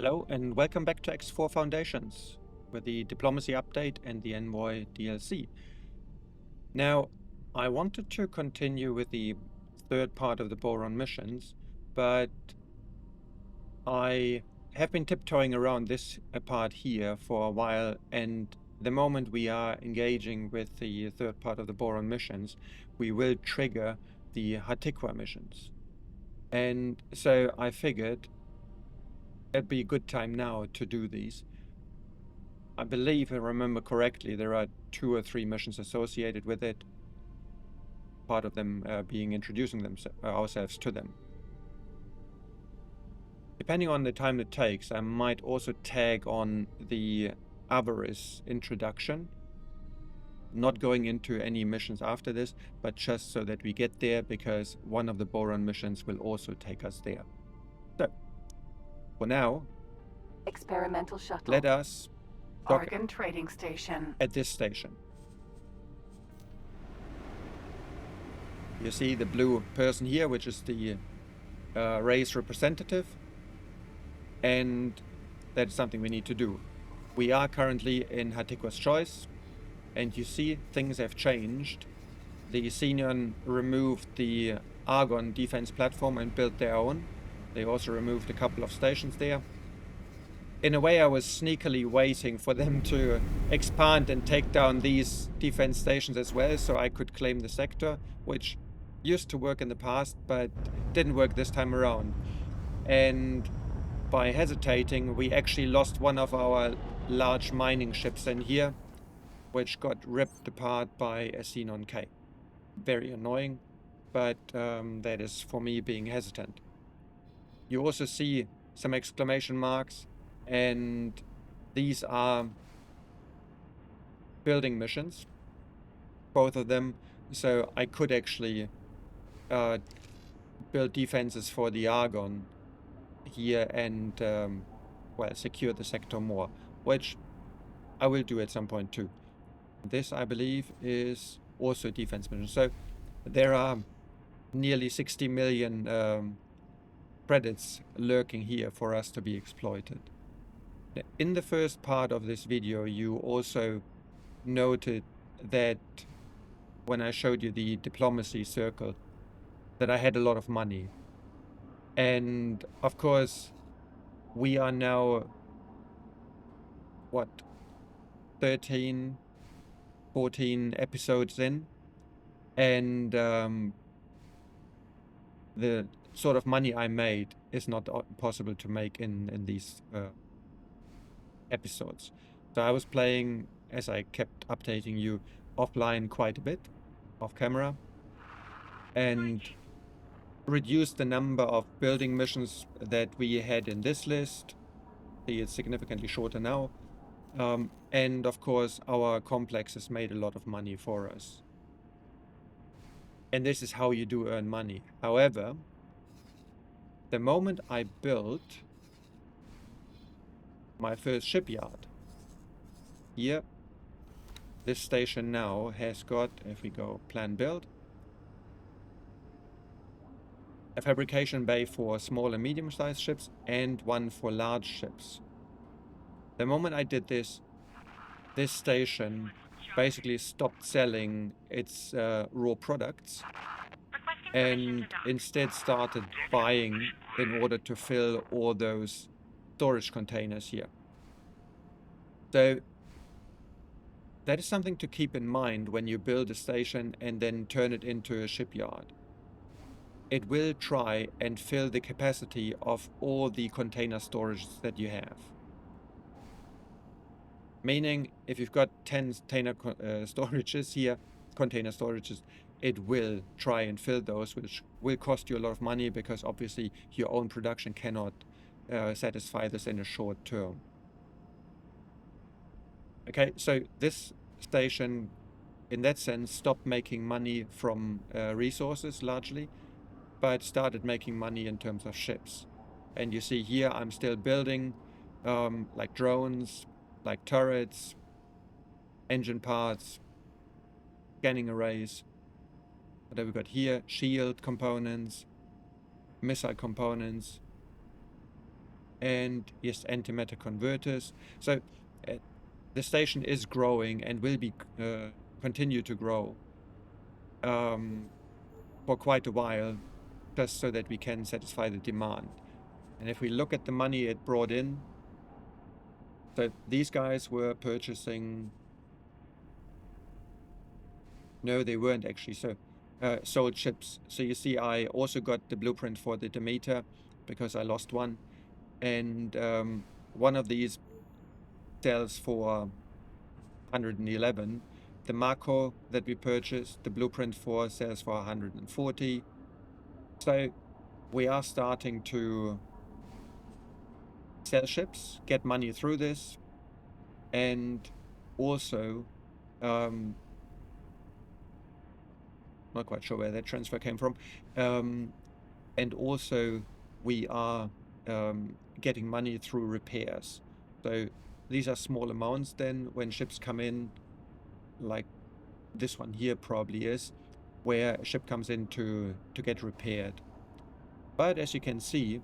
Hello and welcome back to X4 Foundations with the Diplomacy update and the Envoy DLC. Now, I wanted to continue with the third part of the Boron missions, but I have been tiptoeing around this part here for a while, and the moment we are engaging with the third part of the Boron missions, we will trigger the Hatikwa missions. And so I figured it'd be a good time now to do these. I believe, if I remember correctly, there are 2 or 3 missions associated with it, part of them being introducing ourselves to them. Depending on the time it takes, I might also tag on the Avarice introduction, not going into any missions after this, but just so that we get there, because one of the Boron missions will also take us there. So, for now, experimental shuttle. let us Argon trading station. At this station. You see the blue person here, which is the race representative, and that's something we need to do. We are currently in Hatikwa's Choice, and you see things have changed. The Xenion removed the Argon defense platform and built their own. They also removed a couple of stations there. In a way, I was sneakily waiting for them to expand and take down these defense stations as well, so I could claim the sector, which used to work in the past, but didn't work this time around. And by hesitating, we actually lost one of our large mining ships in here, which got ripped apart by a Xenon K. Very annoying, but that is for me being hesitant. You also see some exclamation marks, and these are building missions, both of them, so I could actually build defenses for the Argon here and well, secure the sector more, which I will do at some point too. This, I believe, is also a defense mission. So there are nearly 60 million credits lurking here for us to be exploited. In the first part of this video, you also noted that when I showed you the diplomacy circle, that I had a lot of money. And of course, we are now, what, 13, 14 episodes in, and the sort of money I made is not possible to make in these episodes. So I was playing, as I kept updating you, offline quite a bit, off camera, and reduced the number of building missions that we had in this list. See, it's significantly shorter now. And of course, our complexes made a lot of money for us. And this is how you do earn money. However, the moment I built my first shipyard, here, this station now has got, if we go plan build, a fabrication bay for small and medium-sized ships and one for large ships. The moment I did this, this station basically stopped selling its raw products and instead started buying in order to fill all those storage containers here. So that is something to keep in mind when you build a station and then turn it into a shipyard. It will try and fill the capacity of all the container storages that you have. Meaning, if you've got 10 container storages here, container storages, it will try and fill those, which will cost you a lot of money because obviously your own production cannot satisfy this in a short term. Okay, so this station, in that sense, stopped making money from resources largely, but started making money in terms of ships. And you see here, I'm still building like drones, like turrets, engine parts, scanning arrays. What have we got here? Shield components, missile components. and yes, antimatter converters. So the station is growing and will be continue to grow for quite a while, just so that we can satisfy the demand. And if we look at the money it brought in, so these guys were purchasing. No, they weren't actually. So sold ships. So you see, I also got the blueprint for the Demeter because I lost one, and one of these sells for 111. The Mako that we purchased, the blueprint for, sells for 140. So we are starting to sell ships, get money through this, and also not quite sure where that transfer came from. And also we are getting money through repairs. So these are small amounts then when ships come in, like this one here probably is, where a ship comes in to get repaired. But as you can see,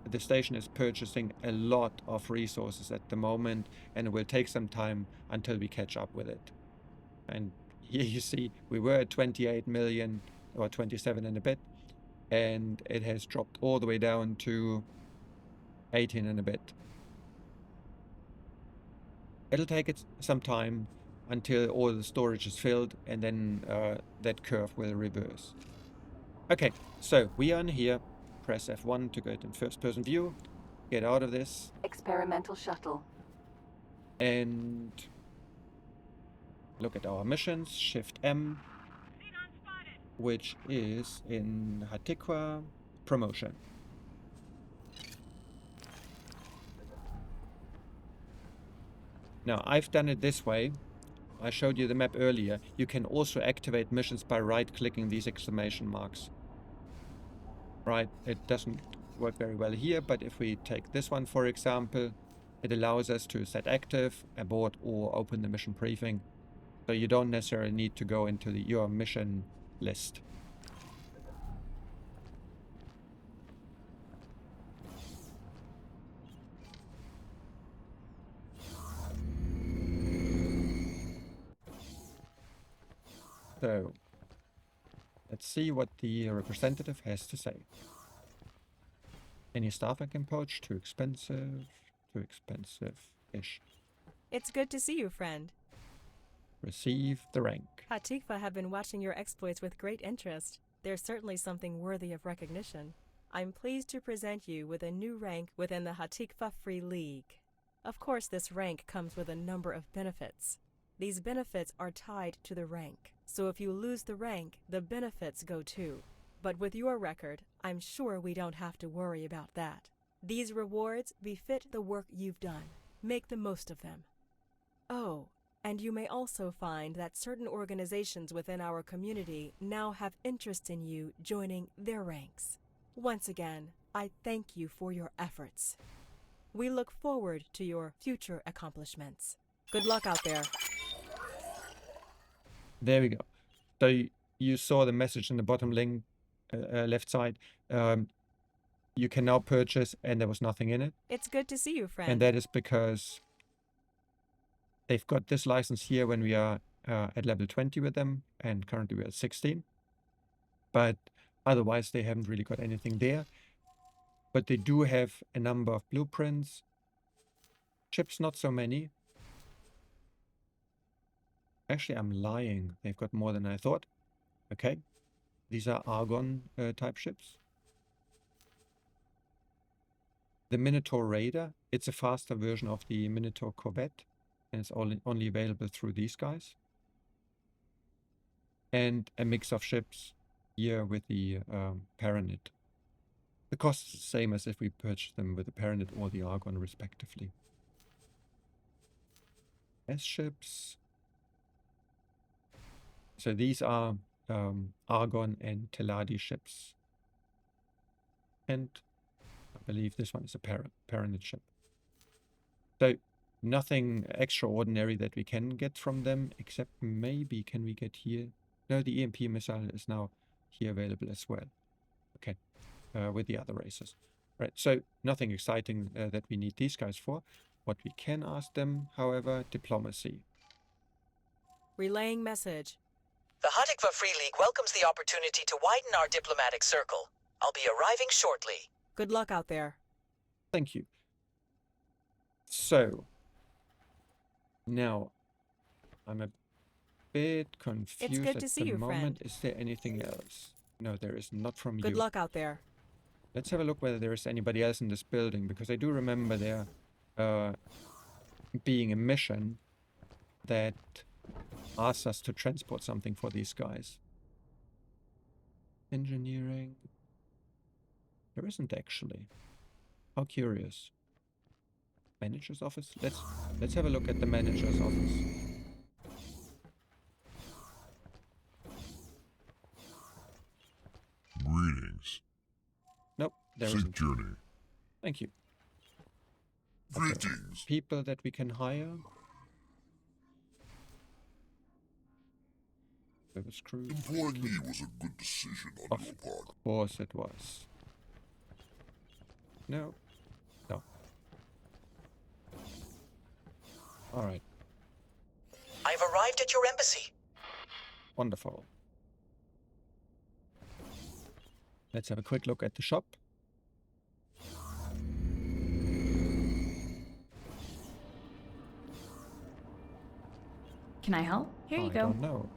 the station is purchasing a lot of resources at the moment, and it will take some time until we catch up with it. And here you see we were at 28 million or 27 and a bit, and it has dropped all the way down to 18 and a bit. It'll take it some time until all the storage is filled, and then that curve will reverse. Okay, so we are in here. Press F1 to go in first person view. Get out of this. Experimental shuttle. And look at our missions. Shift M, which is in Hatikwa promotion. Now, I've done it this way. I showed you the map earlier. You can also activate missions by right-clicking these exclamation marks. Right, it doesn't work very well here, but if we take this one, for example, it allows us to set active, abort, or open the mission briefing. So you don't necessarily need to go into your mission list. So let's see what the representative has to say. Any staff I can poach? Too expensive. Too expensive-ish. It's good to see you, friend. Receive the rank. Hatikva have been watching your exploits with great interest. There's certainly something worthy of recognition. I'm pleased to present you with a new rank within the Hatikva Free League. Of course, this rank comes with a number of benefits. These benefits are tied to the rank, so if you lose the rank, the benefits go too. But with your record, I'm sure we don't have to worry about that. These rewards befit the work you've done. Make the most of them. Oh, and you may also find that certain organizations within our community now have interest in you joining their ranks. Once again, I thank you for your efforts. We look forward to your future accomplishments. Good luck out there. There we go. So you saw the message in the bottom link, left side. You can now purchase, and there was nothing in it. It's good to see you, friend. And that is because they've got this license here when we are at level 20 with them, and currently we're at 16. But otherwise, they haven't really got anything there. But they do have a number of blueprints. Chips, not so many. Actually, I'm lying. They've got more than I thought. Okay. These are Argon type ships. The Minotaur Raider, it's a faster version of the Minotaur Corvette, and it's only available through these guys. And a mix of ships here with the Paranid. The cost is the same as if we purchased them with the Paranid or the Argon respectively. S-ships. So these are Argon and Teladi ships. And I believe this one is a Paranid ship. So nothing extraordinary that we can get from them, except maybe can we get here? No, the EMP missile is now here available as well. Okay, with the other races. Right, so nothing exciting that we need these guys for. What we can ask them, however, diplomacy. Relaying message. The Hatikva Free League welcomes the opportunity to widen our diplomatic circle. I'll be arriving shortly. Good luck out there. Thank you. So, now, I'm a bit confused It's good at to see the you, moment. friend. Is there anything else? No, there is not from you. Good luck out there. Let's have a look whether there is anybody else in this building, because I do remember there being a mission that asks us to transport something for these guys. Engineering. There isn't actually. How curious. Manager's office? Let's have a look at the manager's office. Greetings. Nope, there Safe isn't. journey. Thank you. Okay. Greetings. People that we can hire. Service crew. Employing me was a good decision on your part. Of course it was. No. No. Alright. I've arrived at your embassy. Wonderful. Let's have a quick look at the shop. Can I help? Here you I go. don't know.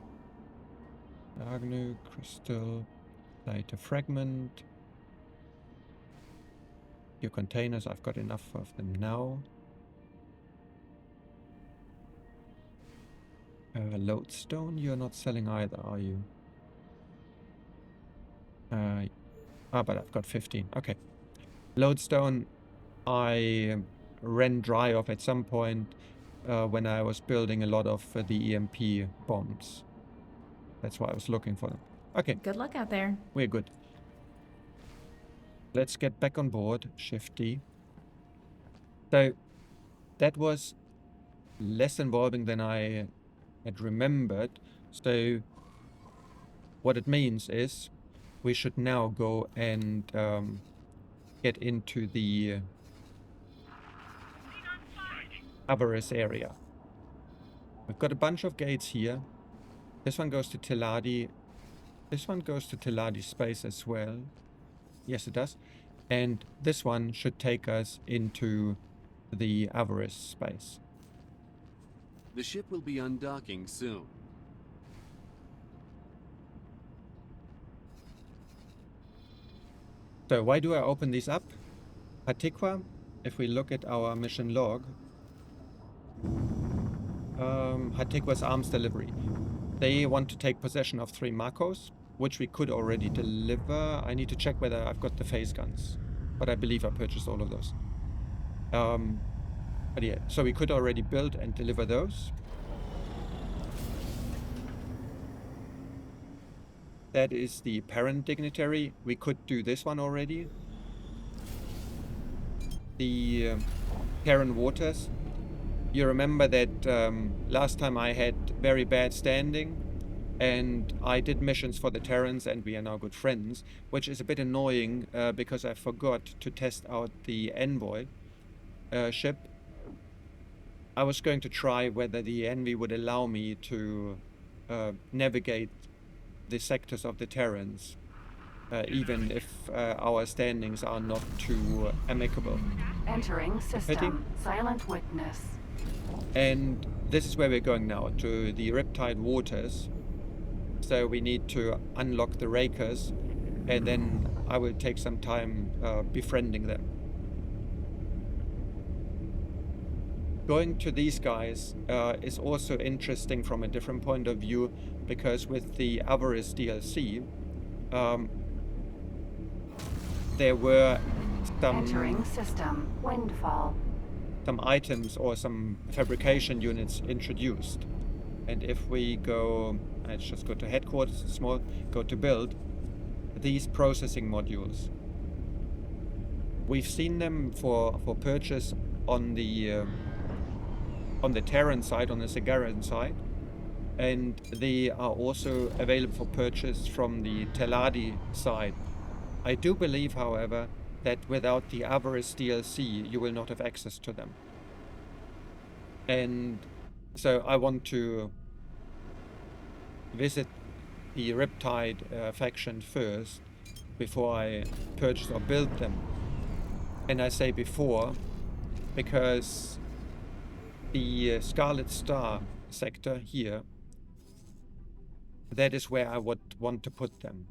Agnew, crystal, lighter fragment. Your containers, I've got enough of them now. Lodestone, you're not selling either, are you? But I've got 15. Okay. Lodestone, I ran dry of at some point when I was building a lot of the EMP bombs. That's why I was looking for them. Okay, Good luck out there. we're good. Let's get back on board. Shift D. So, that was less involving than I had remembered. So, what it means is we should now go and get into the Avarice area. We've got a bunch of gates here. This one goes to Teladi. This one goes to Teladi space as well. Yes, it does. And this one should take us into the Avarice space. The ship will be undocking soon. So why do I open these up? Hatikva, if we look at our mission log, Hatikva's arms delivery. They want to take possession of 3 Marcos, which we could already deliver. I need to check whether I've got the phase guns, but I believe I purchased all of those. But yeah, so we could already build and deliver those. That is the parent dignitary. We could do this one already. The Terran Waters. You remember that last time I had very bad standing and I did missions for the Terrans and we are now good friends, which is a bit annoying because I forgot to test out the Envoy ship. I was going to try whether the Envy would allow me to navigate the sectors of the Terrans, even if our standings are not too amicable. Entering system. Silent witness. And this is where we're going now, to the Riptide Waters. So we need to unlock the Rakers, and then I will take some time befriending them. Going to these guys is also interesting from a different point of view, because with the Avarice DLC, there were Entering system. Windfall. some items or some fabrication units introduced. And if we go, let's just go to headquarters, small, go to build, these processing modules. We've seen them for purchase on the Terran side, on the Sagaran side, and they are also available for purchase from the Teladi side. I do believe, however, that without the Avarice DLC, you will not have access to them. And so I want to visit the Riptide faction first before I purchase or build them. And I say before because the Scarlet Star sector here, that is where I would want to put them.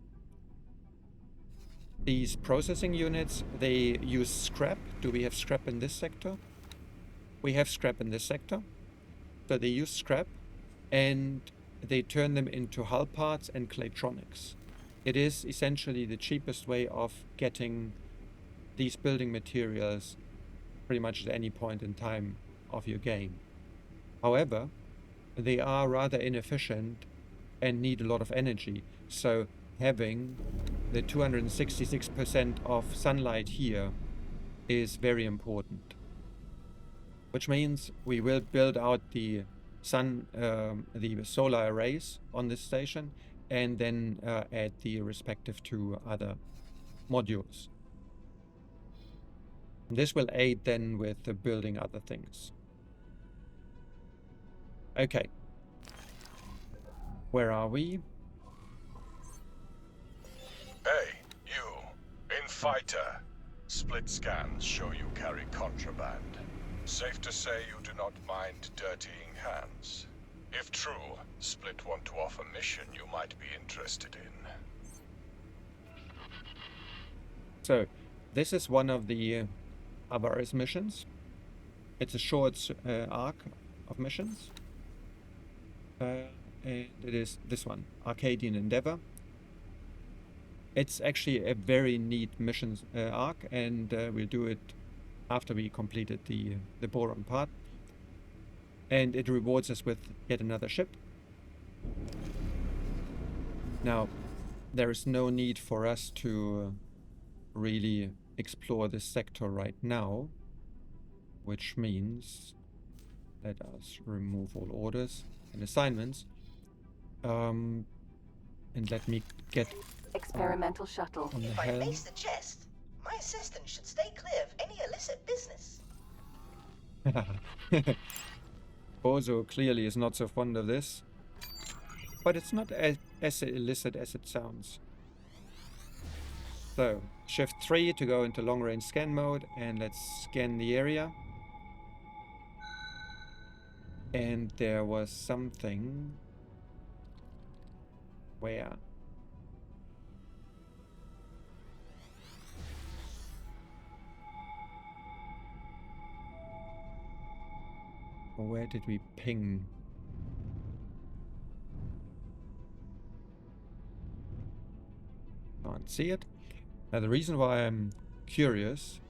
These processing units, they use scrap. Do we have scrap in this sector? We have scrap in this sector. So they use scrap and they turn them into hull parts and claytronics. It is essentially the cheapest way of getting these building materials pretty much at any point in time of your game. However, they are rather inefficient and need a lot of energy. So having the 266% of sunlight here is very important. Which means we will build out the the solar arrays on this station and then add the respective two other modules. This will aid then with building other things. Okay. Where are we? Hey, you. In fighter. Split scans show you carry contraband. Safe to say you do not mind dirtying hands. If true, Split want to offer mission you might be interested in. So, this is one of the Avarice missions. It's a short arc of missions. And it is this one, Arcadian Endeavor. It's actually a very neat mission arc, and we'll do it after we completed the Boron part. And it rewards us with yet another ship. Now, there is no need for us to really explore this sector right now, which means let us remove all orders and assignments. And let me get Experimental shuttle. on the If I helm. may suggest, my assistant should stay clear of any illicit business. Bozo clearly is not so fond of this, but it's not as illicit as it sounds. So, shift 3 to go into long range scan mode, and let's scan the area. And there was something. Where? Where did we ping? Can't see it. Now the reason why I'm curious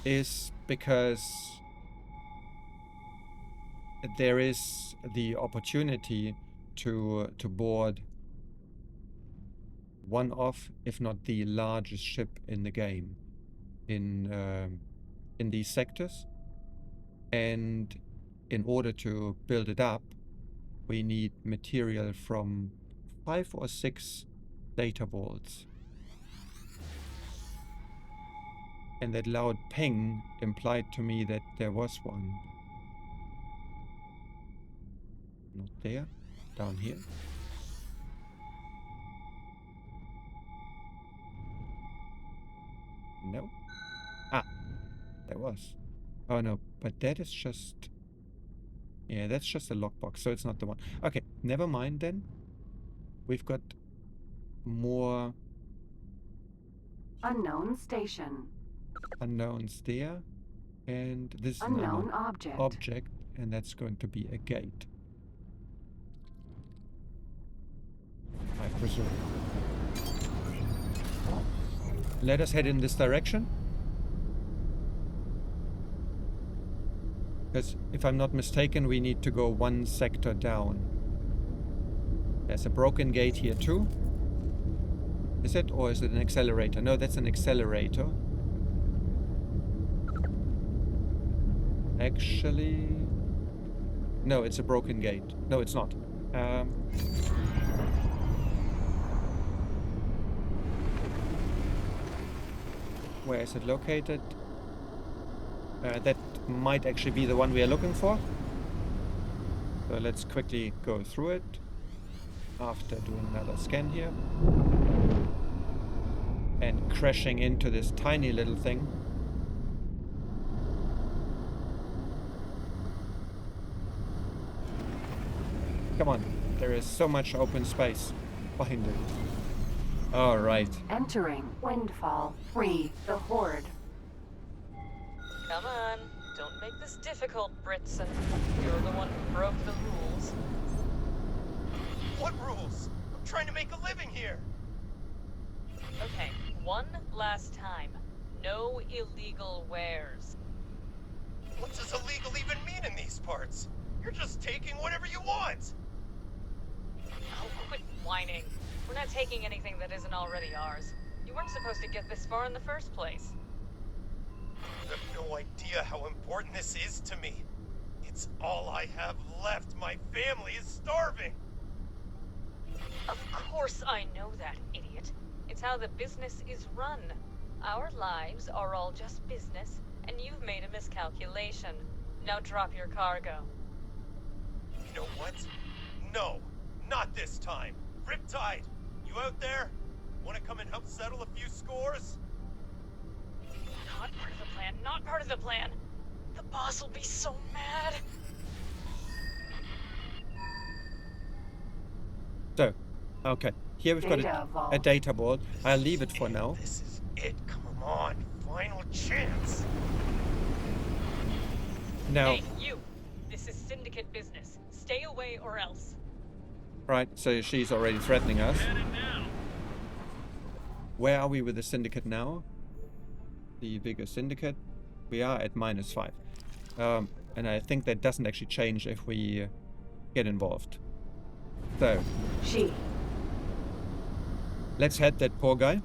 is because there is the opportunity to board one of, if not the largest ship in the game in these sectors. And in order to build it up, we need material from 5 or 6 data vaults. And that loud ping implied to me that there was one. Not there, down here. No. Ah, there was. Oh no, but that is just... Yeah, that's just a lockbox, so it's not the one. Okay, never mind then. We've got more Unknown station. unknowns there. And this is Unknown another object, and that's going to be a gate. I presume. Let us head in this direction. Because if I'm not mistaken, we need to go one sector down. There's a broken gate here too. Is it? Or is it an accelerator? No, that's an accelerator. Actually... No, it's a broken gate. No, it's not. Where is it located? That might actually be the one we are looking for. So let's quickly go through it after doing another scan here. And crashing into this tiny little thing. Come on, there is so much open space behind it. Alright. Entering Windfall. Free the Horde. Come on, don't make this difficult, Britson. You're the one who broke the rules. What rules? I'm trying to make a living here. Okay, one last time. No illegal wares. What does illegal even mean in these parts? You're just taking whatever you want. Oh, quit whining. We're not taking anything that isn't already ours. You weren't supposed to get this far in the first place. You have no idea how important this is to me. It's all I have left. My family is starving. Of course I know that, idiot. It's how the business is run. Our lives are all just business, and you've made a miscalculation. Now drop your cargo. You know what? No, not this time. Riptide, you out there? Want to come and help settle a few scores? Not part of the plan, not part of the plan. The boss will be so mad. So, okay. Here we've got Data a vault. data vault. I'll leave it for now. This is it. Come on. Final chance. Now, Hey, you! This is syndicate business. Stay away or else. right, so she's already threatening us. Where are we with the syndicate now? The bigger syndicate. We are at -5. And I think that doesn't actually change if we get involved. So, She. let's head that poor guy.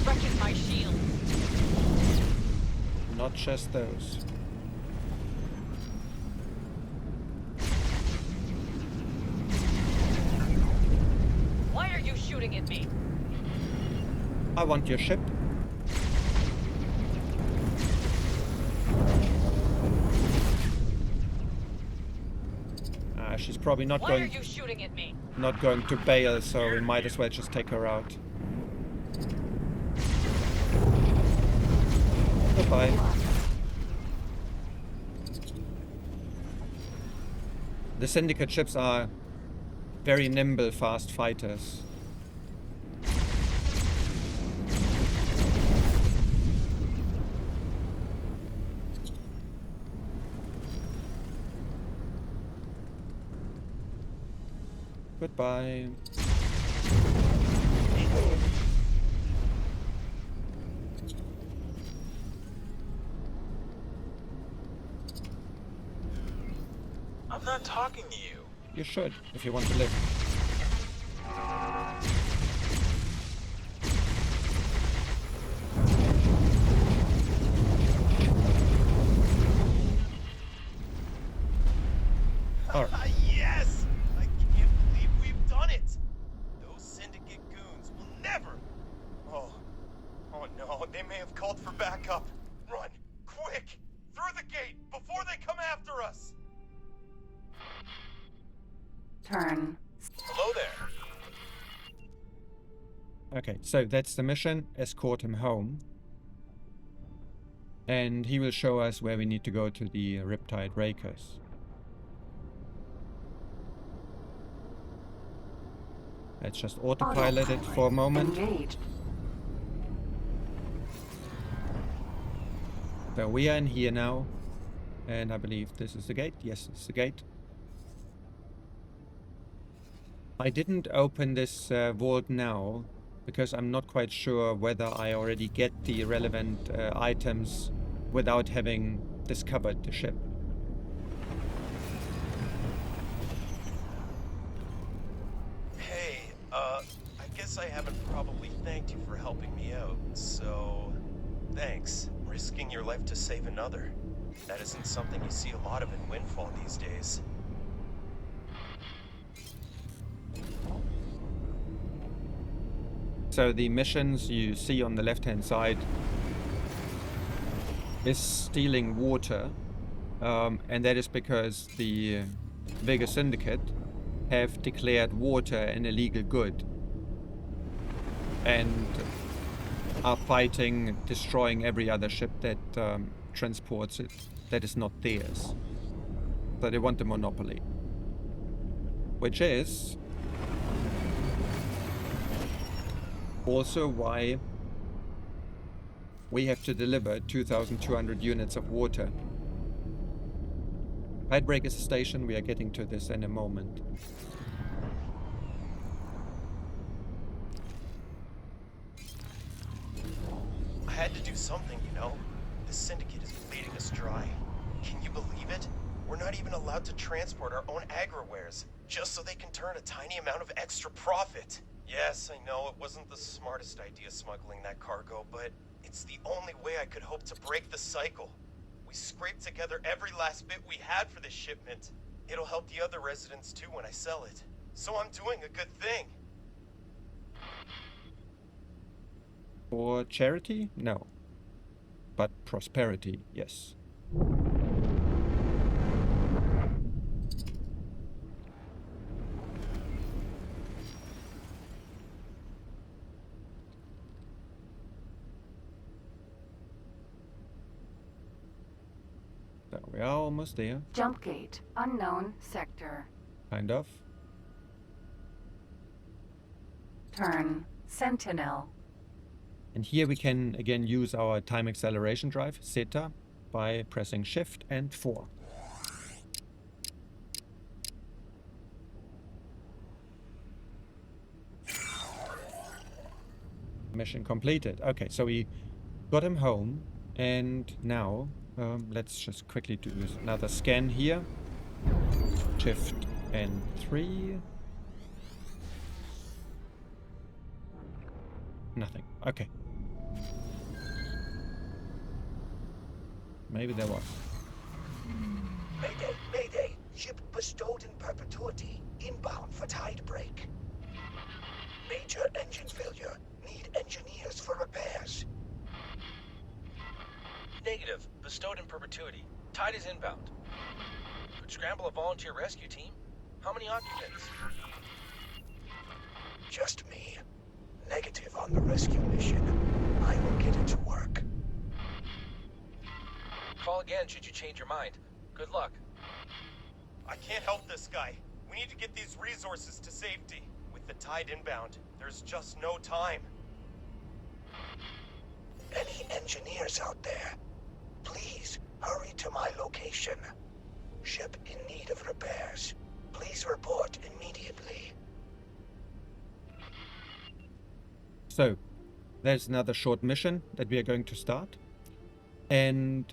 Wrecking my shield. Not just those. Why are you shooting at me? I want your ship. She's probably not Why are going you shooting at me? to bail, so we might as well just take her out. Goodbye. The syndicate ships are very nimble, fast fighters. Goodbye. I'm not talking to you. You should, if you want to live. Alright. Yes! I can't believe we've done it! Those syndicate goons will never... Oh no, they may have called for backup. Run, quick! Through the gate, before they come after us! Turn. Hello there. Okay, so that's the mission. Escort him home. And he will show us where we need to go to the Riptide Rakers. Let's just autopilot it for a moment. Engaged. So we are in here now. And I believe this is the gate. Yes, it's the gate. I didn't open this vault now because I'm not quite sure whether I already get the relevant items without having discovered the ship. Hey, I guess I haven't probably thanked you for helping me out, so... Thanks. Risking your life to save another. That isn't something you see a lot of in Windfall these days. So the missions you see on the left-hand side is stealing water, and that is because the Vega Syndicate have declared water an illegal good and are fighting, destroying every other ship that transports it that is not theirs. So they want the monopoly, which is also why we have to deliver 2,200 units of water. Tidebreak is a station, we are getting to this in a moment. I had to do something, you know? This syndicate is bleeding us dry. Can you believe it? We're not even allowed to transport our own agri-wares, just so they can turn a tiny amount of extra profit. Yes, I know it wasn't the smartest idea smuggling that cargo, but it's the only way I could hope to break the cycle. We scraped together every last bit we had for this shipment. It'll help the other residents too when I sell it. So I'm doing a good thing. For charity? No. But prosperity, yes. So we are almost there. Jump gate. Unknown sector. Kind of. Turn. Sentinel. And here we can again use our time acceleration drive, Zeta, by pressing Shift and 4. Mission completed. Okay, so we got him home, and now let's just quickly do another scan here. Shift and 3. Nothing. Okay. Maybe there was. Mayday, mayday. Ship bestowed in perpetuity. Inbound for Tidebreak. Major engine failure. Need engineers for repairs. Negative. Bestowed in perpetuity. Tide is inbound. Could scramble a volunteer rescue team? How many occupants? Just me. Negative on the rescue mission. I will get it to work. Call again should you change your mind. Good luck. I can't help this guy. We need to get these resources to safety. With the tide inbound, there's just no time. Any engineers out there? Please, hurry to my location. Ship in need of repairs. Please report immediately. So, there's another short mission that we are going to start. And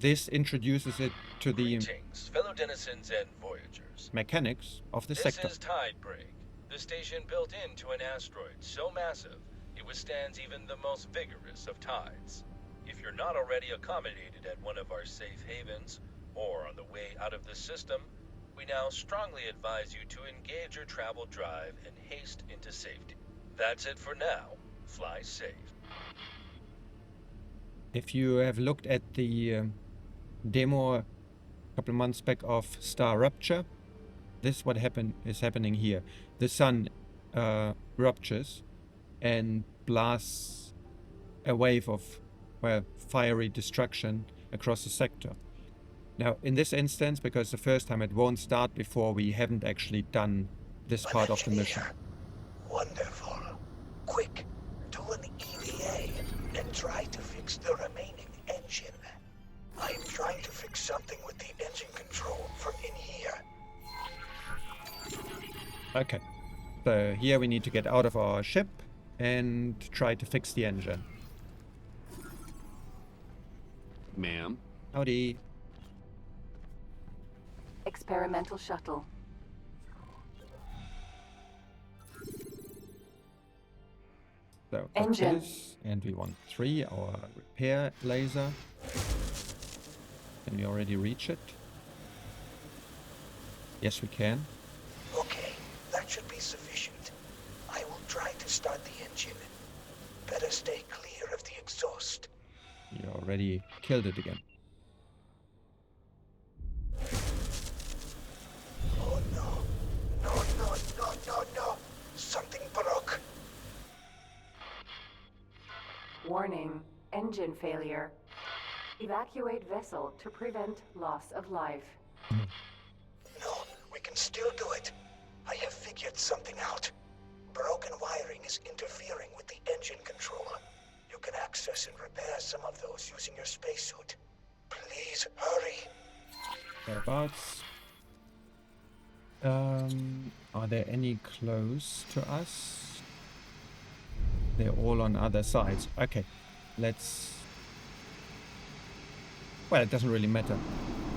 this introduces it to the Greetings, fellow denizens and voyagers. mechanics of the This sector. is Tidebreak, the station built into an asteroid so massive it withstands even the most vigorous of tides. If you're not already accommodated at one of our safe havens, or on the way out of the system, we now strongly advise you to engage your travel drive and haste into safety. That's it for now. Fly safe. If you have looked at the demo a couple months back of Star Rupture, this is what is happening here. The sun ruptures and blasts a wave of fiery destruction across the sector. Now, in this instance, because the first time it won't start before we haven't actually done this part of the mission. Wonderful. Quick, do an EVA and try to fix the remaining engine. I'm trying to fix something with the engine control from in here. Okay, so here we need to get out of our ship and try to fix the engine. Ma'am? Howdy. Experimental shuttle. So Engine. this, and we want 3, our repair laser. Can we already reach it? Yes, we can. Okay, that should be sufficient. I will try to start the engine. Better stay clear of the exhaust. You already killed it again. Oh no. No. Something broke. Warning, engine failure. Evacuate vessel to prevent loss of life. No, we can still do it. I have figured something out. Broken wiring is interfering with the engine control. You can access and repair some of those using your spacesuit. Please hurry. Thereabouts. Are there any close to us? They're all on other sides. Okay, let's... Well, it doesn't really matter.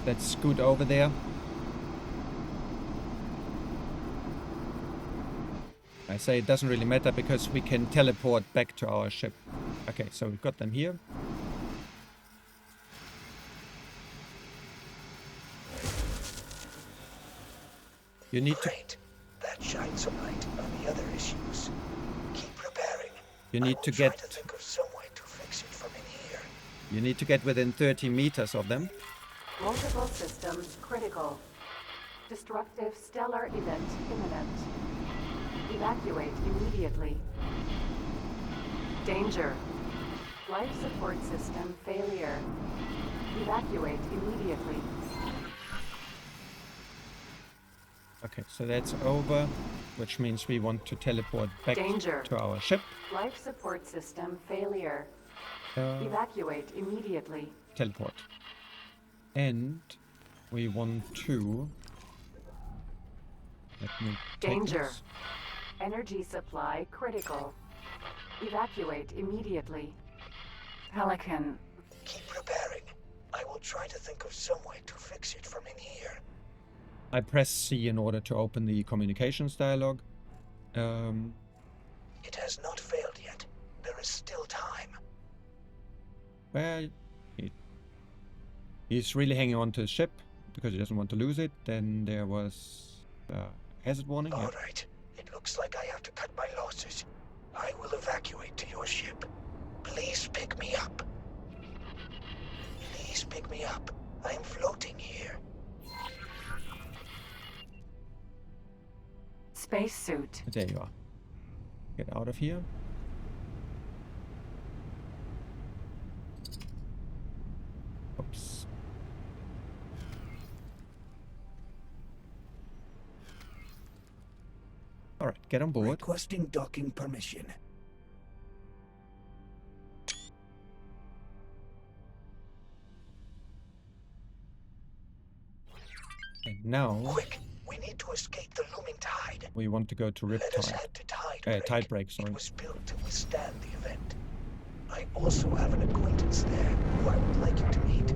Let's scoot over there. I say it doesn't really matter because we can teleport back to our ship. Okay, so we've got them here. You need to... Great. That shines some light on the other issues. Keep preparing. You need to try get... to think of some way to fix it from in here. You need to get within 30 meters of them. Multiple systems critical. Destructive stellar event imminent. Evacuate immediately. Danger. Life support system failure. Evacuate immediately. Okay, so that's over, which means we want to teleport back Danger. to our ship. Life support system failure. Evacuate immediately. Teleport. And we want to... Let me take Danger. this. Energy supply critical. Evacuate immediately. Pelican. Keep preparing. I will try to think of some way to fix it from in here. I press C in order to open the communications dialogue. It has not failed yet. There is still time. Well, he's really hanging on to his ship because he doesn't want to lose it. Then there was hazard warning. All right. It looks like I have to cut my losses. I will evacuate to your ship. Please pick me up. Please pick me up. I am floating here. Spacesuit. There you are. Get out of here. Oops. Alright, get on board. Requesting docking permission. And now Quick! We need to escape the looming tide. we want to go to Let us Riptide. head to Tide. Tide Break, sorry. It was built to withstand the event. I also have an acquaintance there who I would like you to meet.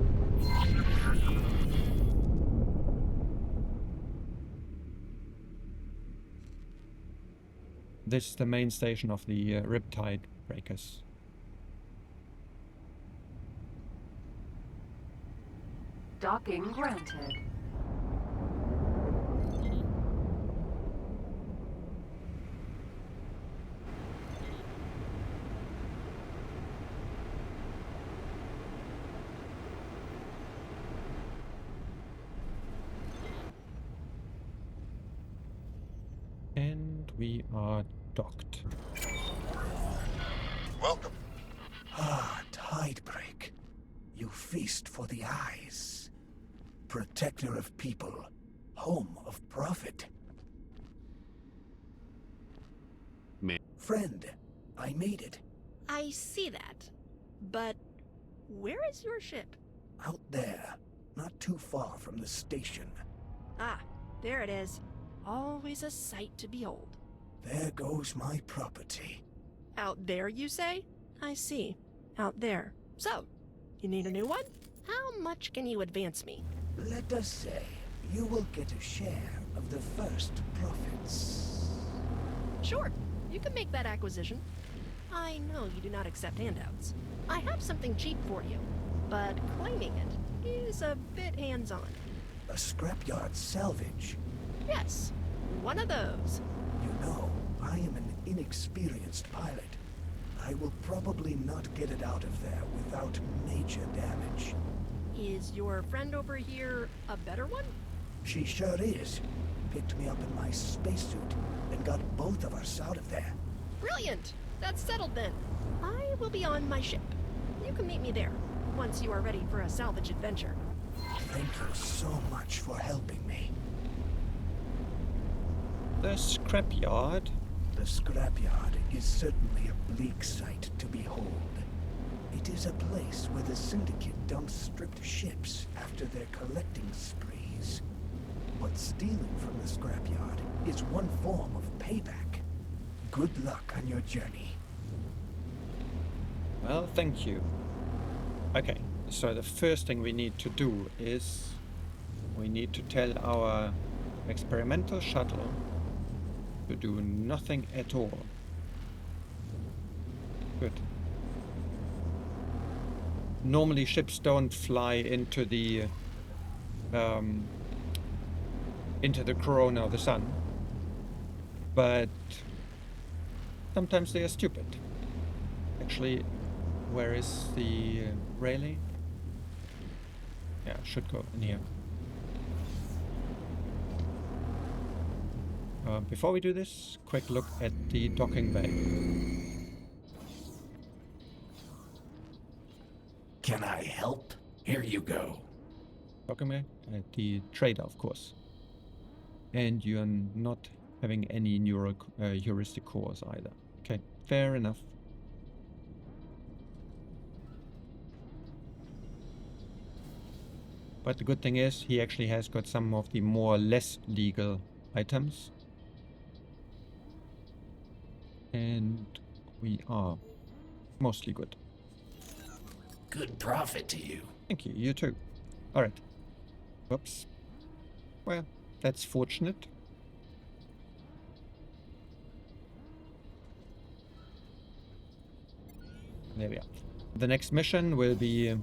This is the main station of the Riptide Breakers. Docking granted. And we are docked. Welcome. Ah, Tide Break. You feast for the eyes. Protector of people. Home of profit. Friend, I made it. I see that. But where is your ship? Out there. Not too far from the station. Ah, there it is. Always a sight to behold. There goes my property. Out there, you say? I see. Out there. So, you need a new one? How much can you advance me? Let us say you will get a share of the first profits. Sure, you can make that acquisition. I know you do not accept handouts. I have something cheap for you, but claiming it is a bit hands-on. A scrapyard salvage. Yes, one of those. You know, I am an inexperienced pilot. I will probably not get it out of there without major damage. Is your friend over here a better one? She sure is. Picked me up in my spacesuit and got both of us out of there. Brilliant! That's settled then. I will be on my ship. You can meet me there, once you are ready for a salvage adventure. Thank you so much for helping me. The scrapyard. The scrapyard is certainly a bleak sight to behold. It is a place where the Syndicate dumps stripped ships after their collecting sprees. But stealing from the scrapyard is one form of payback. Good luck on your journey. Well, thank you. Okay, so the first thing we need to do is we need to tell our experimental shuttle to do nothing at all. Good. Normally ships don't fly into the corona of the sun, but sometimes they are stupid. Actually, where is the railing? Yeah, should go in here. Before we do this, quick look at the docking bay. Can I help? Here you go. Docking bay? The trader, of course. And you're not having any heuristic cores either. Okay, fair enough. But the good thing is, he actually has got some of the more or less legal items. And we are mostly good. Good profit to you. Thank you, you too. Alright. Whoops. Well, that's fortunate. There we are. The next mission will be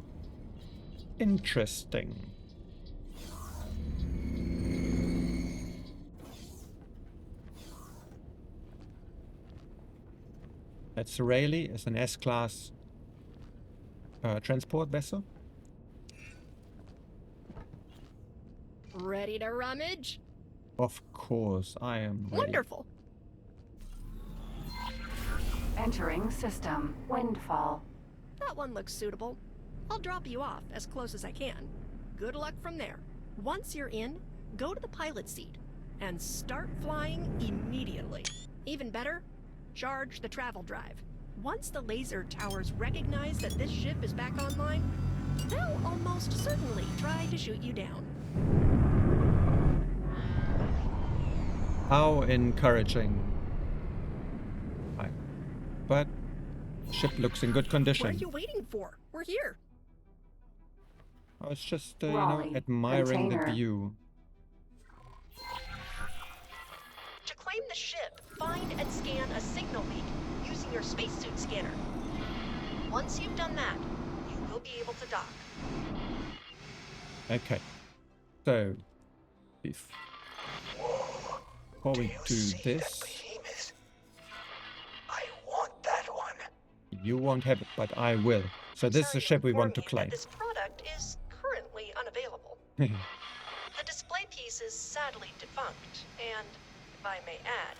interesting. That's Rayleigh, is an S-class transport vessel. Ready to rummage? Of course, I am ready. Wonderful. Entering system. Windfall. That one looks suitable. I'll drop you off as close as I can. Good luck from there. Once you're in, go to the pilot seat and start flying immediately. Even better, charge the travel drive. Once the laser towers recognize that this ship is back online, they'll almost certainly try to shoot you down. How encouraging. Right. But ship looks in good condition. What are you waiting for? We're here. I was just, Raleigh, admiring container. the view. To claim the ship, find and scan a signal leak using your spacesuit scanner. Once you've done that, you will be able to dock. Okay. So, before we do this, I want that one. you won't have it, but I will. So this is a ship we want to Inform you claim. that this product is currently unavailable. The display piece is sadly defunct, and, if I may add,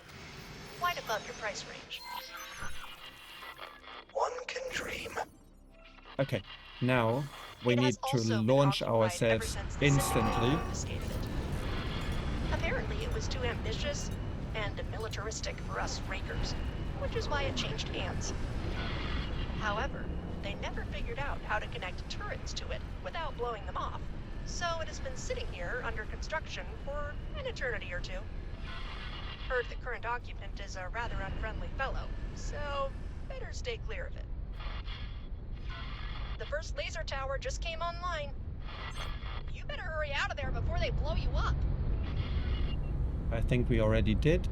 quite above your price range. One can dream. Okay, now we It need has to also been launch occupied ever ourselves since the instantly. Syndicate confiscated it. Apparently it was too ambitious and militaristic for us Rakers, which is why it changed hands. However, they never figured out how to connect turrets to it without blowing them off, so it has been sitting here under construction for an eternity or two. Heard the current occupant is a rather unfriendly fellow, so better stay clear of it. The first laser tower just came online. You better hurry out of there before they blow you up. I think we already did.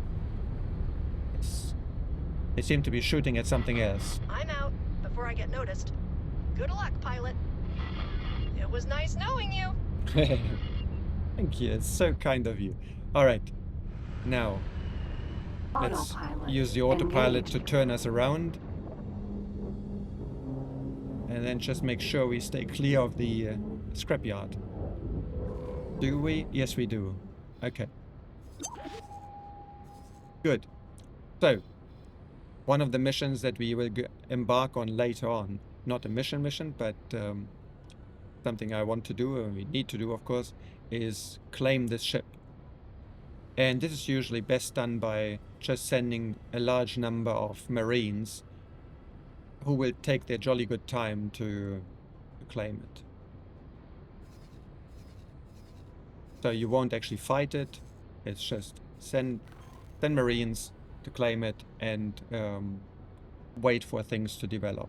Yes. They seem to be shooting at something else. I'm out before I get noticed. Good luck, pilot. It was nice knowing you. Thank you, it's so kind of you. Alright, now, Let's Autopilot use the autopilot to engaged. turn us around. And then just make sure we stay clear of the scrapyard. Do we? Yes, we do. Okay. Good. So, one of the missions that we will embark on later on, not a mission, but something I want to do, and we need to do, of course, is claim this ship. And this is usually best done by just sending a large number of Marines who will take their jolly good time to claim it. So you won't actually fight it, it's just send Marines to claim it and wait for things to develop.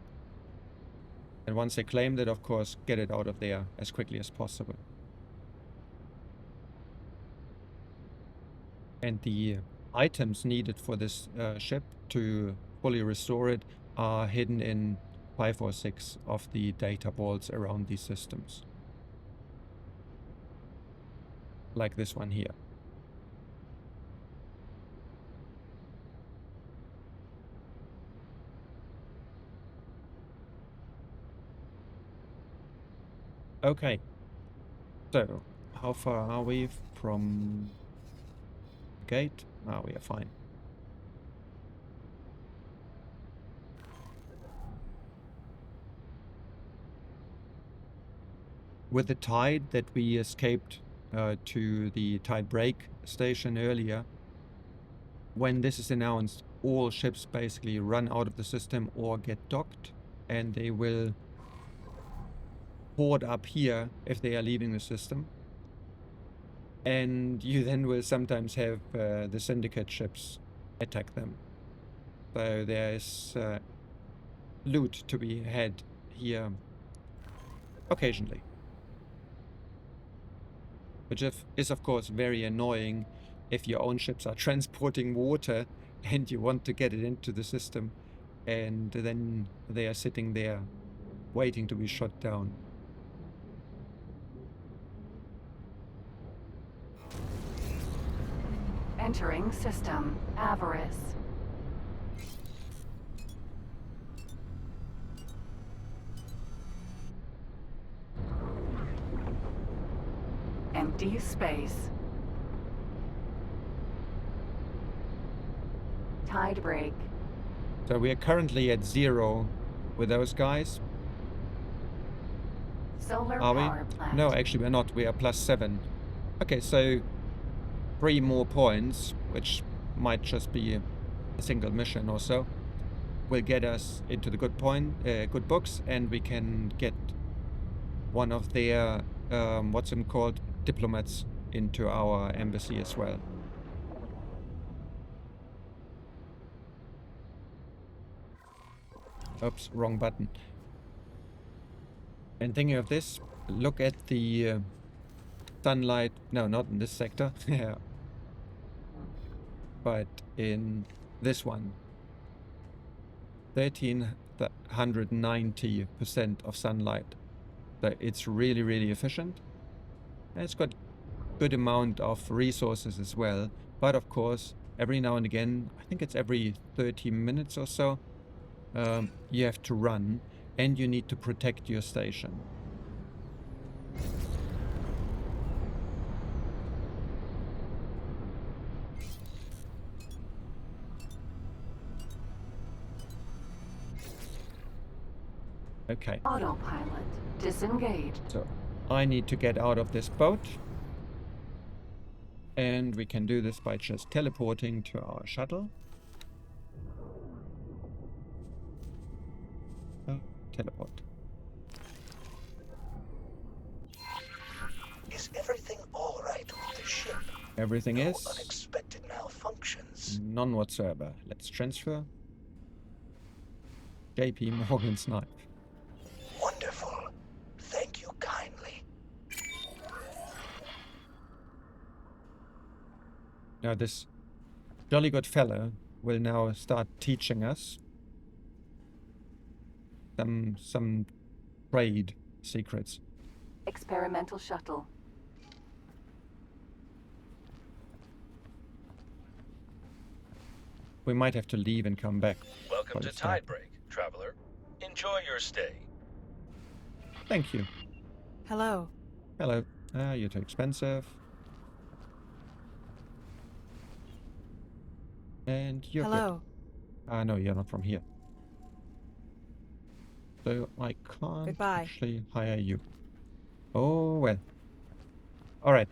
And once they claimed it, of course, get it out of there as quickly as possible. And the items needed for this ship to fully restore it are hidden in 5 or 6 of the data vaults around these systems. Like this one here. Okay. So, how far are we from gate? Ah, we are fine. With the tide that we escaped to the tide break station earlier, when this is announced, all ships basically run out of the system or get docked, and they will board up here if they are leaving the system. And you then will sometimes have the syndicate ships attack them. So there is loot to be had here occasionally. Which is of course very annoying if your own ships are transporting water and you want to get it into the system, and then they are sitting there waiting to be shot down. Entering system. Avarice. Empty space. Tide break. So we are currently at 0 with those guys. Solar Are we? power plant. No, actually we're not. We are +7. Okay, so 3 more points, which might just be a single mission or so, will get us into the good books, and we can get one of their what's it called, diplomats into our embassy as well. Oops, wrong button. And thinking of this, look at the sunlight. No, not in this sector. Yeah. But in this one. 1390% of sunlight. So it's really, really efficient. And it's got good amount of resources as well. But of course, every now and again, I think it's every 30 minutes or so, you have to run, and you need to protect your station. Okay. Autopilot. Disengaged. So I need to get out of this boat. And we can do this by just teleporting to our shuttle. Oh, teleport. Is everything all right with the ship? Everything No is. unexpected malfunctions. None whatsoever. Let's transfer. JP Morgan Snipe. Wonderful. Thank you kindly. Now this jolly good fellow will now start teaching us some trade secrets. Experimental shuttle. we might have to leave and come back. Welcome for to this time. Tidebreak, traveler. Enjoy your stay. Thank you. Hello. Hello. You're too expensive. And you're Hello. good. No, you're not from here. So I can't Goodbye. actually hire you. Oh, well. Alright.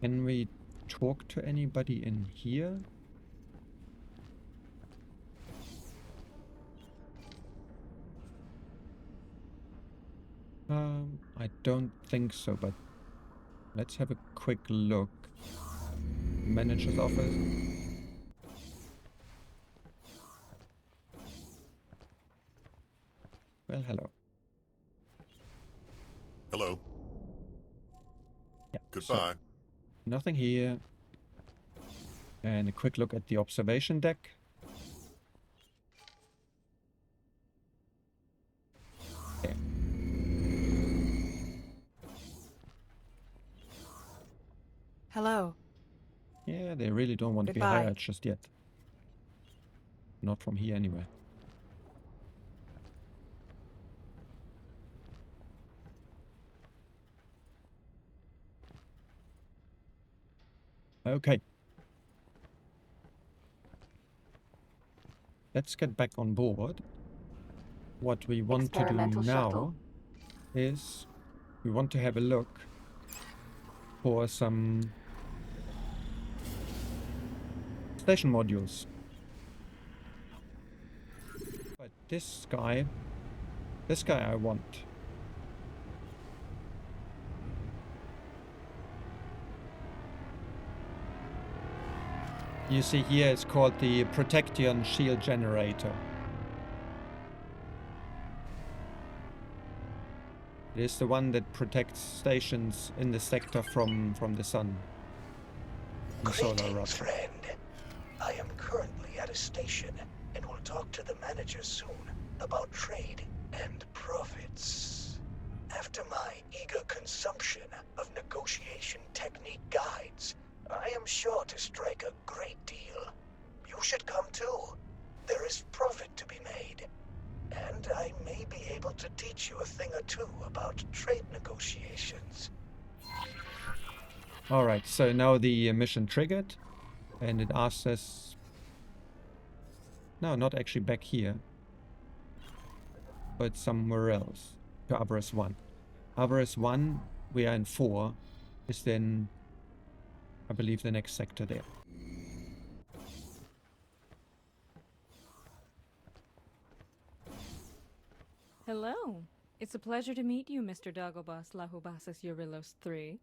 Can we talk to anybody in here? I don't think so, but let's have a quick look. Manager's office. Well, hello. Hello. Yeah. Goodbye. So, nothing here. And a quick look at the observation deck. Okay. Hello. Yeah, they really don't want to be Goodbye. hired just yet. Not from here anyway. Okay. Let's get back on board. What we want to do Experimental now shuttle. is we want to have a look for some station modules. But this guy I want. You see here it's called the Protection Shield Generator. It is the one that protects stations in the sector from the sun. The solar Greetings, rod. friend. I am currently at a station and will talk to the manager soon about trade and profits. After my eager consumption of negotiation technique guides, I am sure to strike a great deal. You should come too. There is profit to be made. And I may be able to teach you a thing or two about trade negotiations. Alright, so now the mission triggered. And it asks us... No, not actually back here. But somewhere else. To Avarice 1. Avarice 1, we are in 4. Is then, I believe, the next sector there. Hello. It's a pleasure to meet you, Mr. Dagobas Lahubasis Eurylos 3.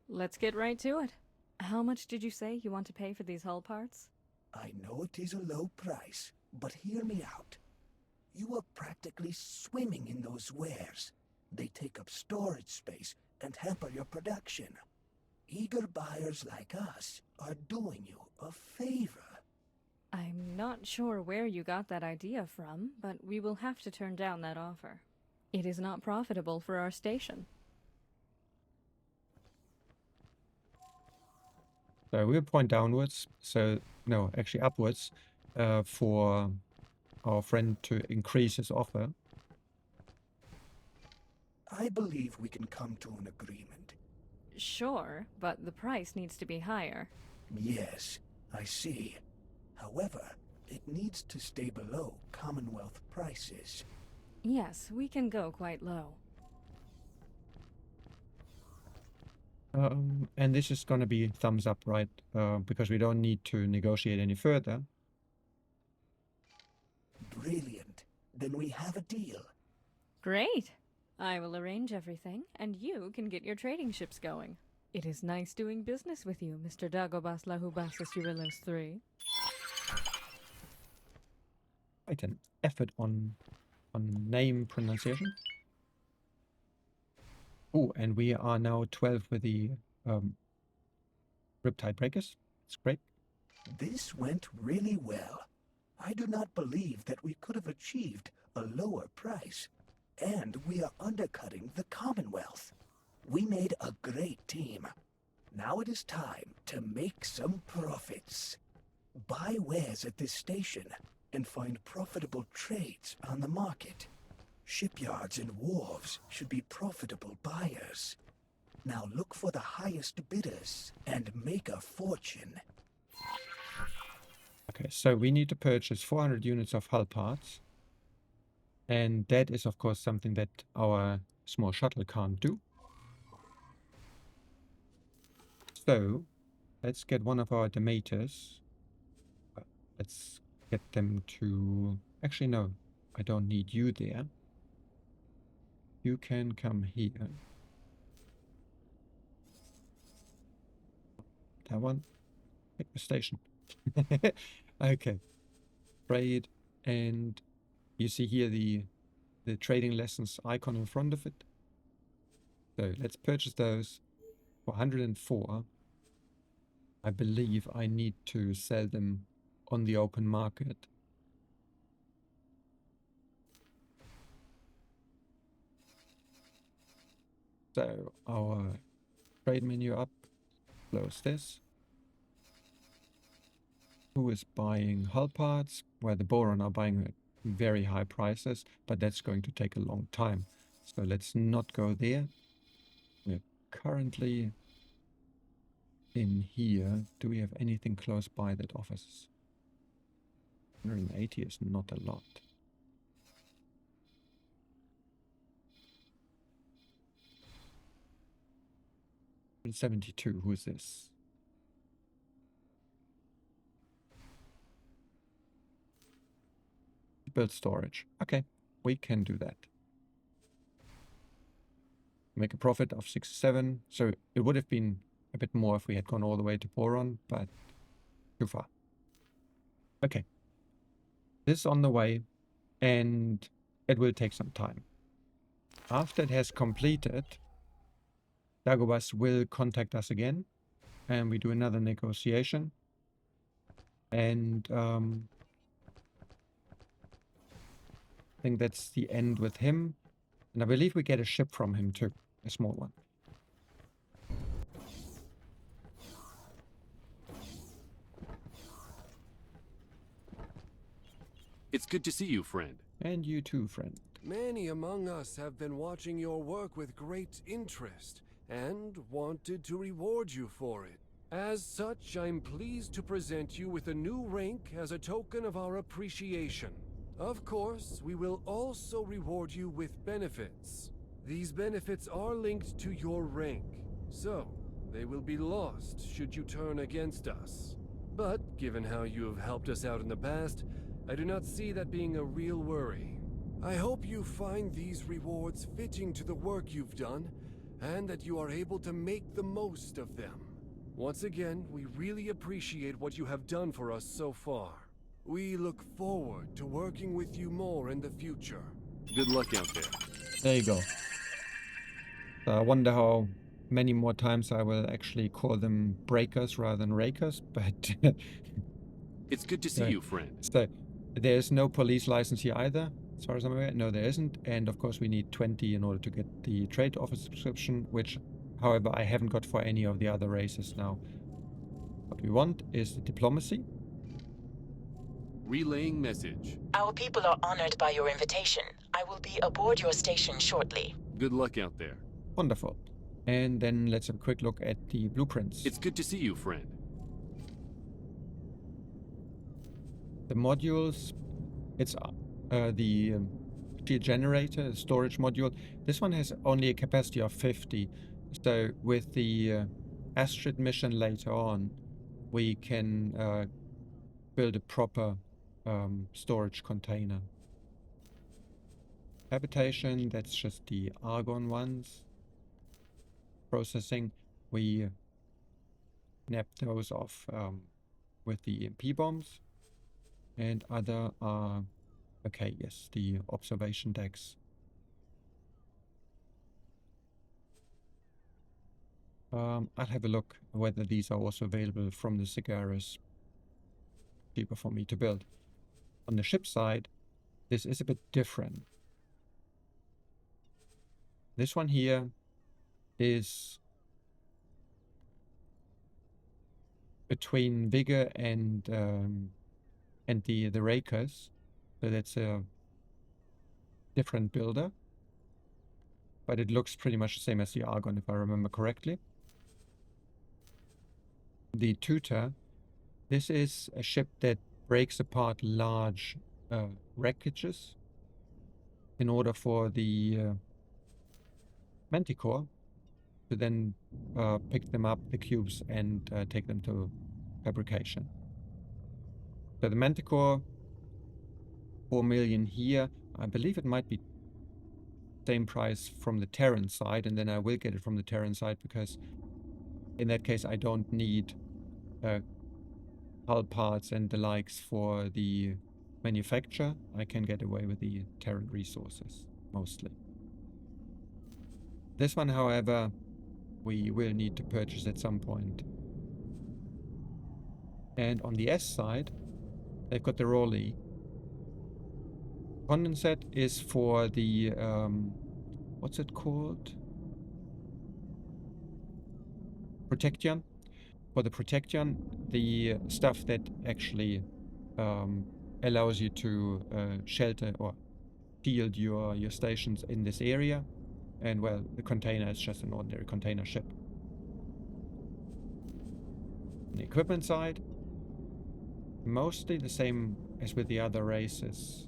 Let's get right to it. How much did you say you want to pay for these hull parts? I know it is a low price, but hear me out. You are practically swimming in those wares. They take up storage space and hamper your production. Eager buyers like us are doing you a favor. I'm not sure where you got that idea from, but we will have to turn down that offer. It is not profitable for our station. So we'll point downwards, so no, actually upwards, for our friend to increase his offer. I believe we can come to an agreement. Sure, but the price needs to be higher. Yes, I see. However, it needs to stay below Commonwealth prices. Yes, we can go quite low. And this is gonna be thumbs up, right? Because we don't need to negotiate any further. Brilliant. Then we have a deal. Great! I will arrange everything, and you can get your trading ships going. It is nice doing business with you, Mr. Dagobas Lahubasis Eurylos 3. Quite an effort on name pronunciation. Oh, and we are now 12 with the Riptide Breakers. It's great. This went really well. I do not believe that we could have achieved a lower price. And we are undercutting the Commonwealth. We made a great team. Now it is time to make some profits. Buy wares at this station and find profitable trades on the market. Shipyards and wharves should be profitable buyers. Now look for the highest bidders and make a fortune. Okay, so we need to purchase 400 units of hull parts. And that is, of course, something that our small shuttle can't do. So, let's get one of our demators. Let's get them to... Actually, no. I don't need you there. You can come here. That one. Pick the station. Okay. Trade. And you see here the trading lessons icon in front of it. So let's purchase those for 104. I believe I need to sell them on the open market. So our trade menu up, close this. Who is buying hull parts? Well, the Boron are buying at very high prices, but that's going to take a long time. So let's not go there. We're currently in here. Do we have anything close by that offers? 180 is not a lot. 172, who is this? Build storage. Okay, we can do that. Make a profit of 67. So it would have been a bit more if we had gone all the way to Boron, but too far. Okay. This is on the way, and it will take some time. After it has completed, Dagobas will contact us again, and we do another negotiation. And I think that's the end with him. And I believe we get a ship from him too, a small one. It's good to see you, friend. And you too, friend. Many among us have been watching your work with great interest and wanted to reward you for it. As such, I'm pleased to present you with a new rank as a token of our appreciation. Of course, we will also reward you with benefits. These benefits are linked to your rank, so they will be lost should you turn against us. But given how you have helped us out in the past, I do not see that being a real worry. I hope you find these rewards fitting to the work you've done, and that you are able to make the most of them. Once again, we really appreciate what you have done for us so far. We look forward to working with you more in the future. Good luck out there. There you go. I wonder how many more times I will actually call them breakers rather than rakers, but... It's good to see you, friend. So, there's no police license here either, as far as I'm aware. No, there isn't. And of course we need 20 in order to get the trade office subscription, which, however, I haven't got for any of the other races now. What we want is the diplomacy. Relaying message. Our people are honored by your invitation. I will be aboard your station shortly. Good luck out there. Wonderful. And then let's have a quick look at the blueprints. It's good to see you, friend. The modules, it's the shield generator, storage module. This one has only a capacity of 50. So with the Astrid mission later on, we can build a proper storage container. Habitation, that's just the argon ones. Processing, we nap those off with the EMP bombs. And other are, okay, yes, the observation decks. I'll have a look whether these are also available from the Cigaris. Cheaper for me to build. On the ship side, this is a bit different. This one here is between Vigor and the Rakers. So that's a different builder. But it looks pretty much the same as the Argon, if I remember correctly. The Tutor. This is a ship that breaks apart large wreckages in order for the Manticore to then pick them up, the cubes, and take them to fabrication. So the Manticore, 4 million here. I believe it might be same price from the Terran side, and then I will get it from the Terran side because in that case I don't need hull parts and the likes for the manufacture. I can get away with the Terran resources mostly. This one, however, we will need to purchase at some point. And on the S side, they've got the Raleigh. Condensate is for the what's it called? Protection. For the Protection, the stuff that actually allows you to shelter or shield your stations in this area. And well, the container is just an ordinary container ship. On the equipment side, mostly the same as with the other races.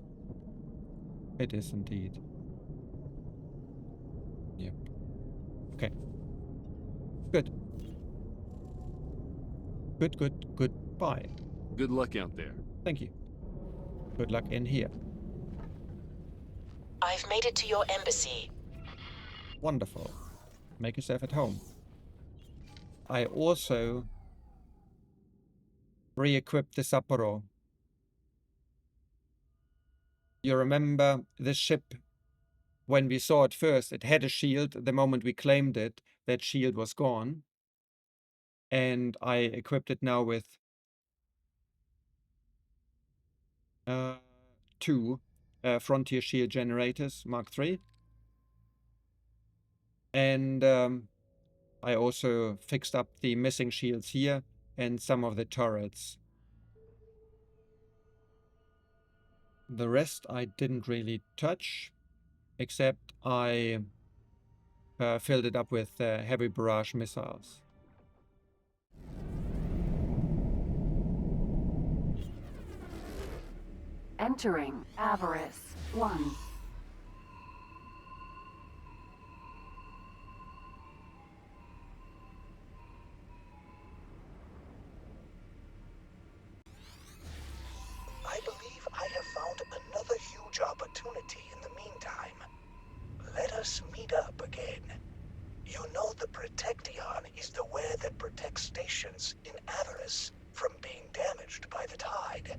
It is indeed. Yep. Okay. Good. Goodbye. Good luck out there. Thank you. Good luck in here. I've made it to your embassy. Wonderful. Make yourself at home. I also re-equipped the Sapporo. You remember this ship, when we saw it first, it had a shield. The moment we claimed it, that shield was gone. And I equipped it now with 2 Frontier Shield Generators Mark III. And I also fixed up the missing shields here and some of the turrets. The rest I didn't really touch, except I filled it up with heavy barrage missiles. Entering Avarice 1. I believe I have found another huge opportunity in the meantime. Let us meet up again. You know the Protection is the ware that protects stations in Avarice from being damaged by the tide.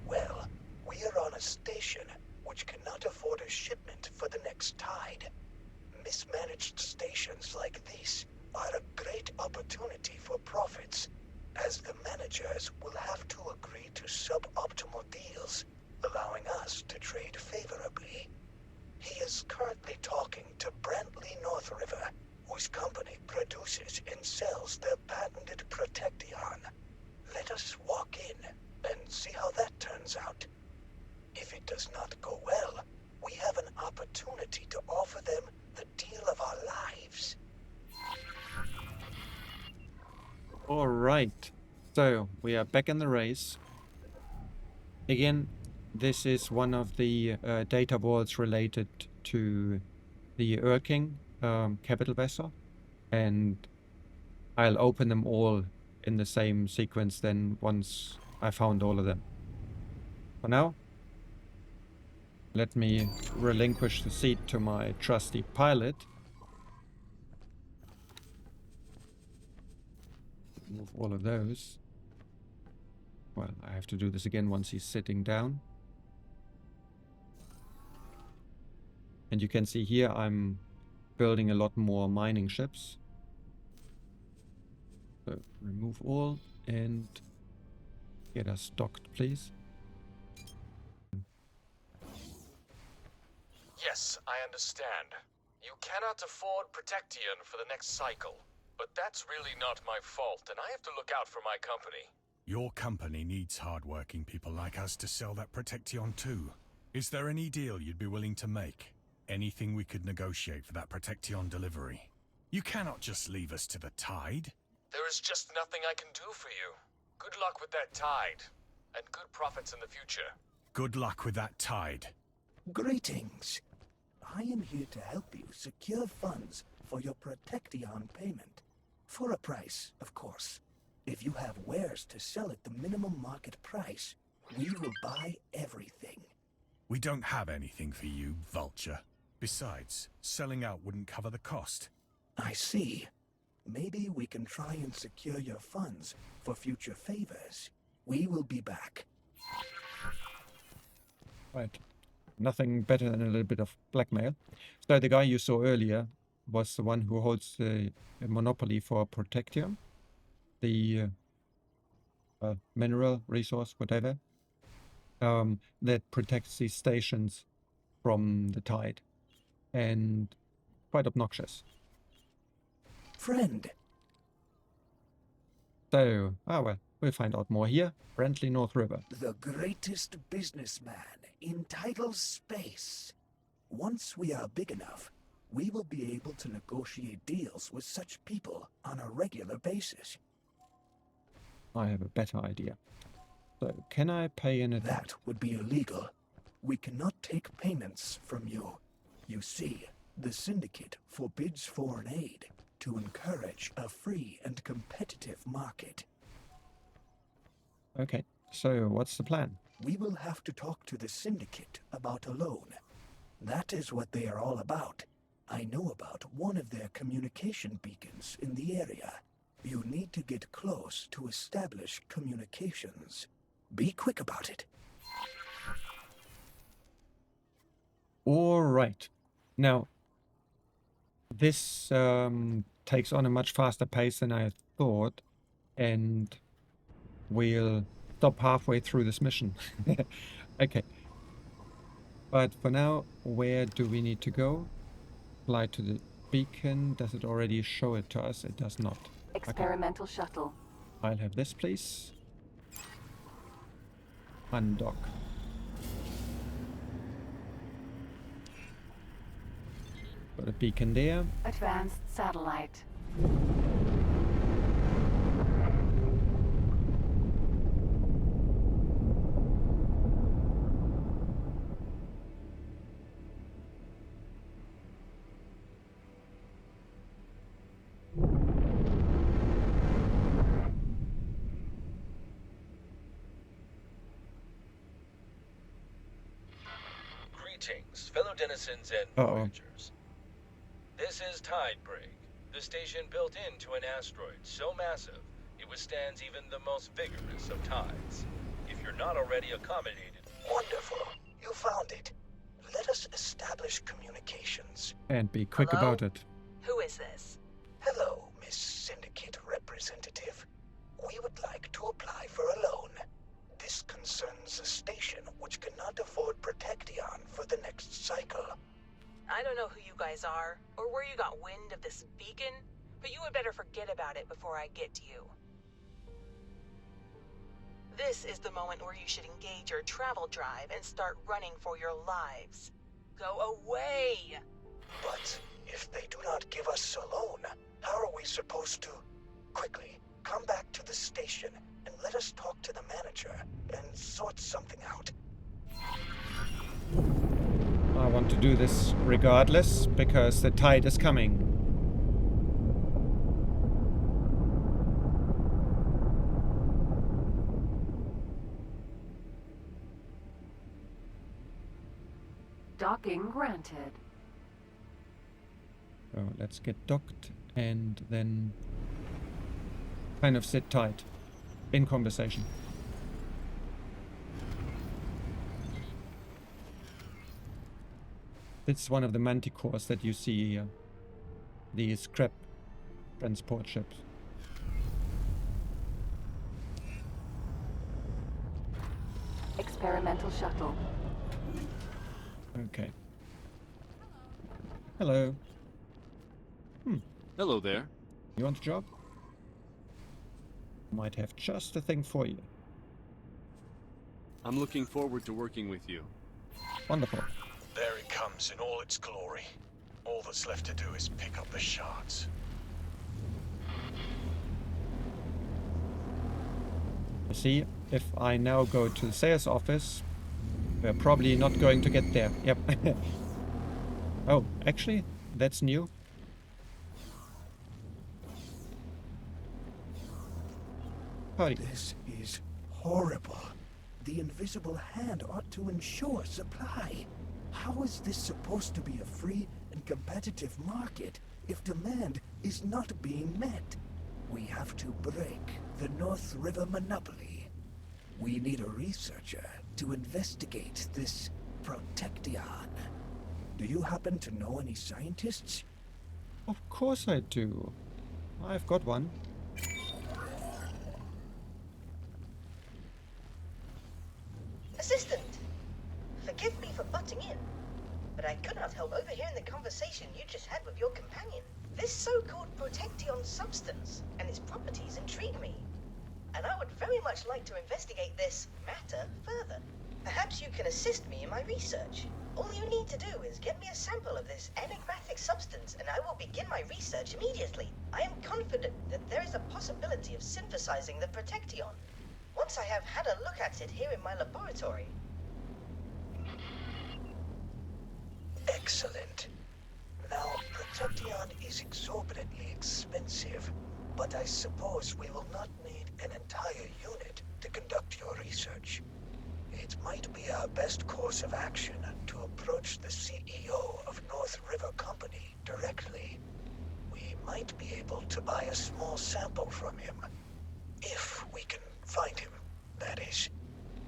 Well, we are on a station which cannot afford a shipment for the next tide. Mismanaged stations like these are a great opportunity for profits, as the managers will have to agree to suboptimal deals, allowing us to trade favorably. He is currently talking to Brantley North River, whose company produces and sells their patented Protection. Let us walk in and see how that turns out. If it does not go well, we have an opportunity to offer them the deal of our lives. All right. So we are back in the race. Again, this is one of the data vaults related to the Erking capital vessel. And I'll open them all in the same sequence then once I found all of them. For now, let me relinquish the seat to my trusty pilot. Move all of those. Well, I have to do this again once he's sitting down. And you can see here I'm building a lot more mining ships. So remove all and get us docked, please. Yes, I understand. You cannot afford Protection for the next cycle. But that's really not my fault, and I have to look out for my company. Your company needs hard-working people like us to sell that Protection too. Is there any deal you'd be willing to make? Anything we could negotiate for that Protection delivery? You cannot just leave us to the tide. There is just nothing I can do for you. Good luck with that tide, and good profits in the future. Good luck with that tide. Greetings. I am here to help you secure funds for your Protection payment. For a price, of course. If you have wares to sell at the minimum market price, we will buy everything. We don't have anything for you, Vulture. Besides, selling out wouldn't cover the cost. I see. Maybe we can try and secure your funds for future favors. We will be back. Right. Nothing better than a little bit of blackmail. So the guy you saw earlier was the one who holds a monopoly for Protection. The mineral resource, whatever, that protects these stations from the tide. And quite obnoxious. Friend. So, well, we'll find out more here. Friendly North River. The greatest businessman in tidal space. Once we are big enough, we will be able to negotiate deals with such people on a regular basis. I have a better idea. So, can I pay in advance? That would be illegal. We cannot take payments from you. You see, the Syndicate forbids foreign aid to encourage a free and competitive market. Okay, so what's the plan? We will have to talk to the Syndicate about a loan. That is what they are all about. I know about one of their communication beacons in the area. You need to get close to establish communications. Be quick about it. All right. Now, this takes on a much faster pace than I thought, and we'll stop halfway through this mission. Okay. But for now, where do we need to go? Fly to the beacon. Does it already show it to us? It does not. Experimental shuttle. I'll have this, please. Undock. Got a beacon there. Advanced satellite. Greetings, fellow denizens and voyagers. This is Tidebreak, the station built into an asteroid so massive it withstands even the most vigorous of tides. If you're not already accommodated... Wonderful. You found it. Let us establish communications. And be quick about it. Who is this? Hello, Miss Syndicate Representative. We would like to apply for a loan. This concerns a station which cannot afford Protection for the next cycle. I don't know who you guys are, or where you got wind of this beacon, but you had better forget about it before I get to you. This is the moment where you should engage your travel drive and start running for your lives. Go away! But if they do not give us a loan, how are we supposed to... Quickly, come back to the station and let us talk to the manager and sort something out. I want to do this regardless, because the tide is coming. Docking granted. So let's get docked and then kind of sit tight in conversation. It's one of the manticores that you see here. These scrap transport ships. Experimental shuttle. Okay. Hello. Hello there. You want a job? Might have just the thing for you. I'm looking forward to working with you. Wonderful. There it comes in all its glory. All that's left to do is pick up the shards. You see, if I now go to the sales office, we're probably not going to get there. Yep. Oh, actually, that's new. Howdy. This is horrible. The invisible hand ought to ensure supply. How is this supposed to be a free and competitive market if demand is not being met? We have to break the North River monopoly. We need a researcher to investigate this Protection. Do you happen to know any scientists? Of course I do. I've got one. Assistant! Forgive me for butting in, but I could not help overhearing the conversation you just had with your companion. This so-called Protection substance and its properties intrigue me, and I would very much like to investigate this matter further. Perhaps you can assist me in my research. All you need to do is get me a sample of this enigmatic substance and I will begin my research immediately. I am confident that there is a possibility of synthesizing the Protection once I have had a look at it here in my laboratory. Excellent. Now, Protection is exorbitantly expensive, but I suppose we will not need an entire unit to conduct your research. It might be our best course of action to approach the CEO of North River Company directly. We might be able to buy a small sample from him. If we can find him, that is.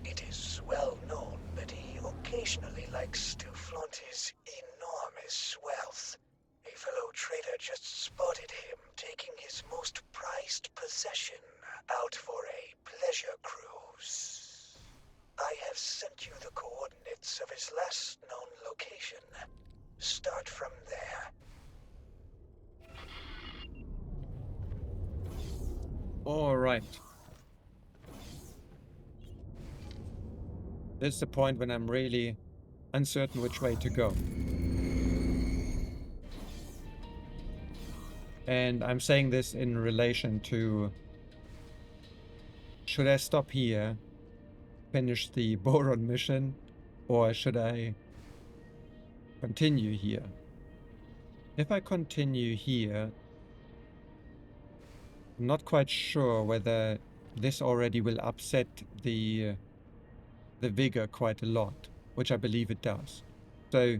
It is well known that he occasionally likes to flaunt his enormous wealth. A fellow trader just spotted him taking his most prized possession out for a pleasure cruise. I have sent you the coordinates of his last known location. Start from there. All right. This is the point when I'm really uncertain which way to go. And I'm saying this in relation to, should I stop here, finish the Boron mission, or should I continue here? If I continue here, I'm not quite sure whether this already will upset the vigor quite a lot, which I believe it does. So,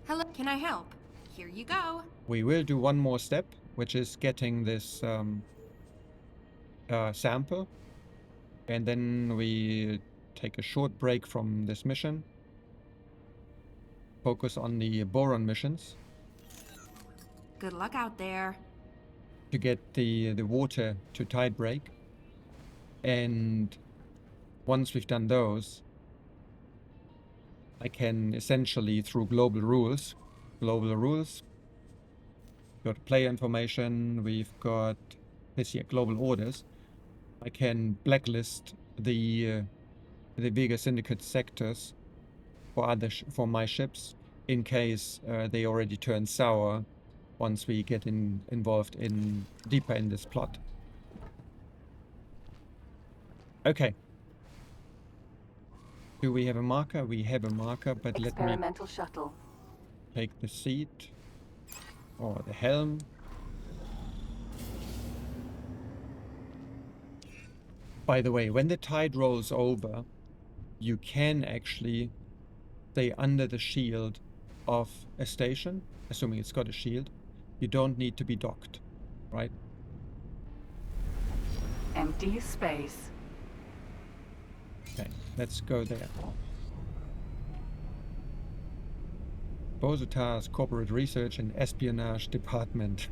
Hello, can I help? Here you go. we will do one more step, which is getting this sample, and then we take a short break from this mission, focus on the Boron missions Good luck out there. to get the water to tide break. And once we've done those, I can essentially, through global rules, got player information, we've got this here, global orders. I can blacklist the Vega Syndicate sectors for for my ships in case they already turn sour once we get involved deeper in this plot. Okay. Do we have a marker? We have a marker, but let me Experimental shuttle. take the seat or the helm. By the way, when the tide rolls over, you can actually stay under the shield of a station, assuming it's got a shield. You don't need to be docked, right? Empty space. Okay, let's go there. Bozotar's Corporate Research and Espionage Department.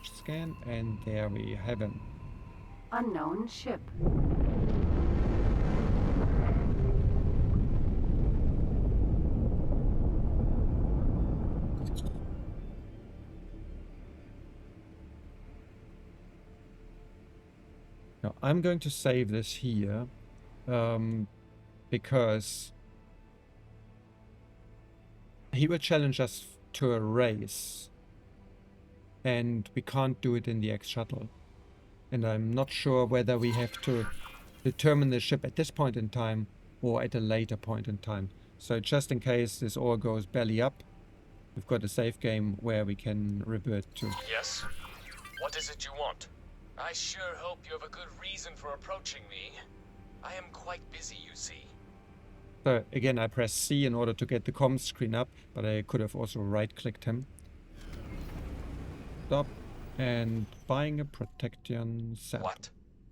scan, and there we have him. Unknown ship. Now, I'm going to save this here, because he will challenge us to a race, and we can't do it in the X-Shuttle. And I'm not sure whether we have to determine the ship at this point in time or at a later point in time. So just in case this all goes belly up, we've got a save game where we can revert to. Yes? What is it you want? I sure hope you have a good reason for approaching me. I am quite busy, you see. So again, I press C in order to get the comms screen up, but I could have also right-clicked him. Stop. And buying a protection sample. What?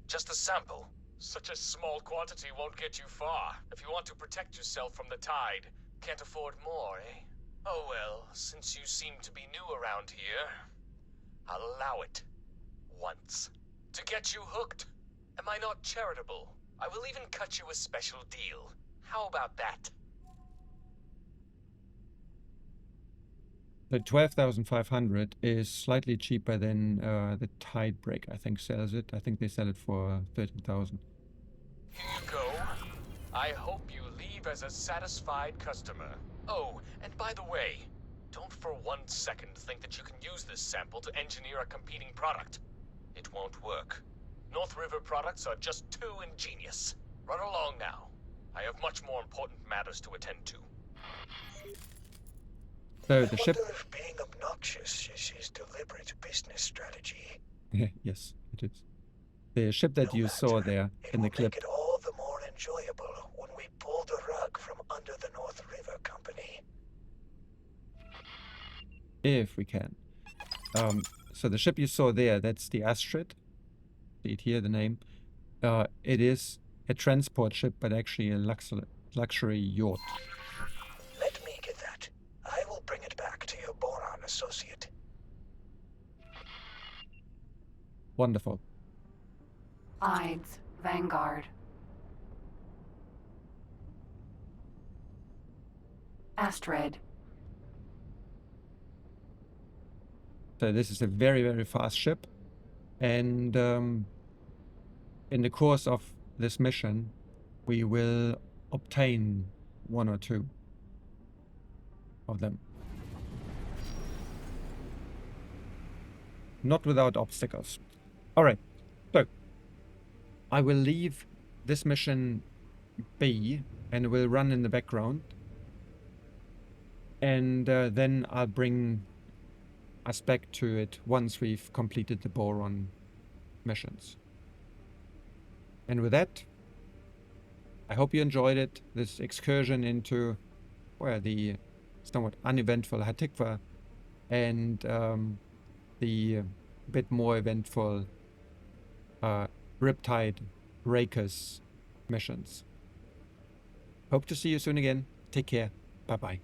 Just a sample? Such a small quantity won't get you far. If you want to protect yourself from the tide, can't afford more, eh? Oh well, since you seem to be new around here, I'll allow it. Once. To get you hooked. Am I not charitable? I will even cut you a special deal. How about that? The 12,500 is slightly cheaper than the Tide Break, I think, sells it. I think they sell it for 13,000. Here you go. I hope you leave as a satisfied customer. Oh, and by the way, don't for 1 second think that you can use this sample to engineer a competing product. It won't work. North River products are just too ingenious. Run along now. I have much more important matters to attend to. So the ship... I wonder if being obnoxious is his deliberate business strategy. Yes, it is. The ship that you saw there in the clip. Make it all the more enjoyable when we pull the rug from under the North River Company. If we can. So the ship you saw there, that's the Astrid. See it here, the name. It is a transport ship, but actually a luxury yacht. Let me get that. I will bring it back to your Boron associate. Wonderful. Tides, Vanguard. Astrid. So this is a very, very fast ship. And in the course of this mission, we will obtain 1 or 2 of them. Not without obstacles. Alright, so I will leave this mission be and will run in the background. And then I'll bring us back to it once we've completed the Boron missions. And with that, I hope you enjoyed it, this excursion into, well, the somewhat uneventful Hatikva and the bit more eventful Riptide Rakers missions. Hope to see you soon again. Take care. Bye-bye.